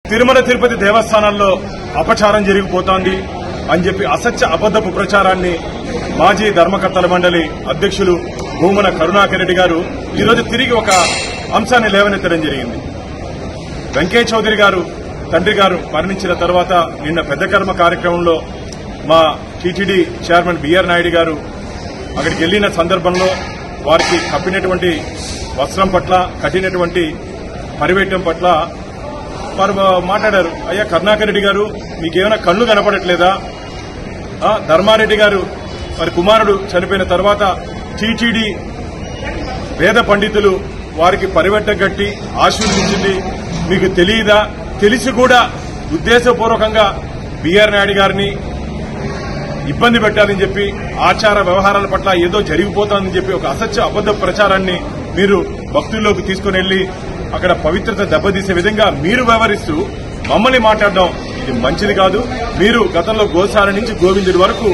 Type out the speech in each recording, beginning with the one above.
తిరుమల తిరుపతి దేవస్థానాల్లో అపచారం జరిగిపోతోంది అని చెప్పి అసత్య అబద్దపు ప్రచారాన్ని మాజీ ధర్మకర్తల మండలి అధ్యక్షులు భూమన కరుణాకర్ రెడ్డి గారు ఈరోజు తిరిగి ఒక అంశాన్ని లేవనెత్తడం జరిగింది. వెంకయ్య చౌదరి గారు తండ్రి గారు మరణించిన తర్వాత నిన్న పెద్ద కర్మ కార్యక్రమంలో మా టీటీడీ చైర్మన్ బిఆర్ నాయుడు గారు అక్కడికి వెళ్లిన సందర్భంలో వారికి కప్పినటువంటి వస్త్రం పట్ల కట్టినటువంటి పరివేటం పట్ల వారు మాట్లాడారు. అయ్యా కరుణాకర్ రెడ్డి గారు, మీకేమైనా కళ్ళు కనపడట్లేదా? ధర్మారెడ్డి గారు మరి కుమారుడు చనిపోయిన తర్వాత టీటీడీ వేద పండితులు వారికి పరివెట్ట గట్టి ఆశీర్వదించింది మీకు తెలియదా? తెలిసి కూడా ఉద్దేశపూర్వకంగా బిఆర్ నాయుడు గారిని ఇబ్బంది పెట్టాలని చెప్పి ఆచార వ్యవహారాల పట్ల ఏదో జరిగిపోతుందని చెప్పి ఒక అసత్య అబద్ద ప్రచారాన్ని మీరు భక్తుల్లోకి తీసుకుని వెళ్లి అక్కడ పవిత్రత దెబ్బతీసే విధంగా మీరు వ్యవహరిస్తూ మమ్మల్ని మాట్లాడడం ఇది మంచిది కాదు. మీరు గతంలో గోశాల నుంచి గోవిందుడి వరకు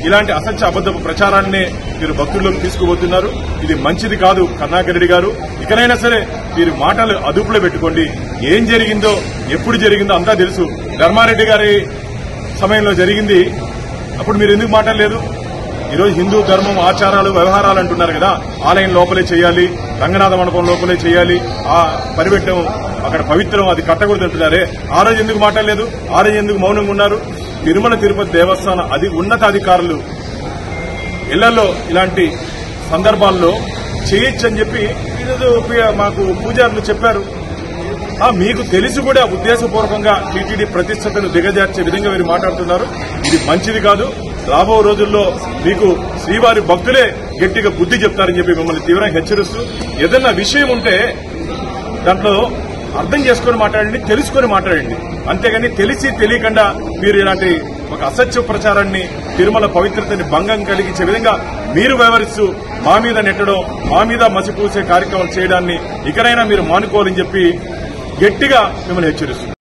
ఇలాంటి అసత్య అబద్దపు ప్రచారాన్నే మీరు భక్తుల్లోకి తీసుకుపోతున్నారు. ఇది మంచిది కాదు. కరుణాకర్ రెడ్డి గారు, ఇకనైనా సరే మీరు మాటలు అదుపులో పెట్టుకోండి. ఏం జరిగిందో ఎప్పుడు జరిగిందో అంతా తెలుసు. ధర్మారెడ్డి గారి సమయంలో జరిగింది, అప్పుడు మీరు ఎందుకు మాట్లాడలేదు? ఈరోజు హిందూ ధర్మం ఆచారాలు వ్యవహారాలు అంటున్నారు కదా, ఆలయం లోపలే చేయాలి, రంగనాథ మండపం లోపలే చేయాలి, ఆ పరివెట్టం అక్కడ పవిత్రం, అది కట్టకూడదు అంటున్నారే. ఆ రోజు ఎందుకు మాట్లాడలేదు? ఆ రోజు ఎందుకు మౌనంగా ఉన్నారు? తిరుమల తిరుపతి దేవస్థానం ఉన్నతాధికారులు ఇళ్లలో ఇలాంటి సందర్భాల్లో చేయొచ్చని చెప్పి ఈరోజు మాకు పూజారులు చెప్పారు. మీకు తెలిసి కూడా ఉద్దేశపూర్వకంగా టీటీడీ ప్రతిష్టతను దిగజార్చే విధంగా మీరు మాట్లాడుతున్నారు. ఇది మంచిది కాదు. రాబో రోజుల్లో మీకు శ్రీవారి భక్తులే గట్టిగా బుద్ధి చెప్తారని చెప్పి మిమ్మల్ని తీవ్రంగా హెచ్చరిస్తూ, ఏదన్నా విషయం ఉంటే దాంట్లో అర్థం చేసుకుని మాట్లాడండి, తెలుసుకుని మాట్లాడండి. అంతేగాని తెలిసి తెలియకుండా మీరు ఇలాంటి ఒక అసత్య ప్రచారాన్ని తిరుమల పవిత్రతని భంగం కలిగించే విధంగా మీరు వ్యవహరిస్తూ మా మీద నెట్టడం, మా మీద మసిపూసే కార్యక్రమం చేయడాన్ని ఇకనైనా మీరు మానుకోవాలని చెప్పి గట్టిగా మిమ్మల్ని హెచ్చరిస్తున్నారు.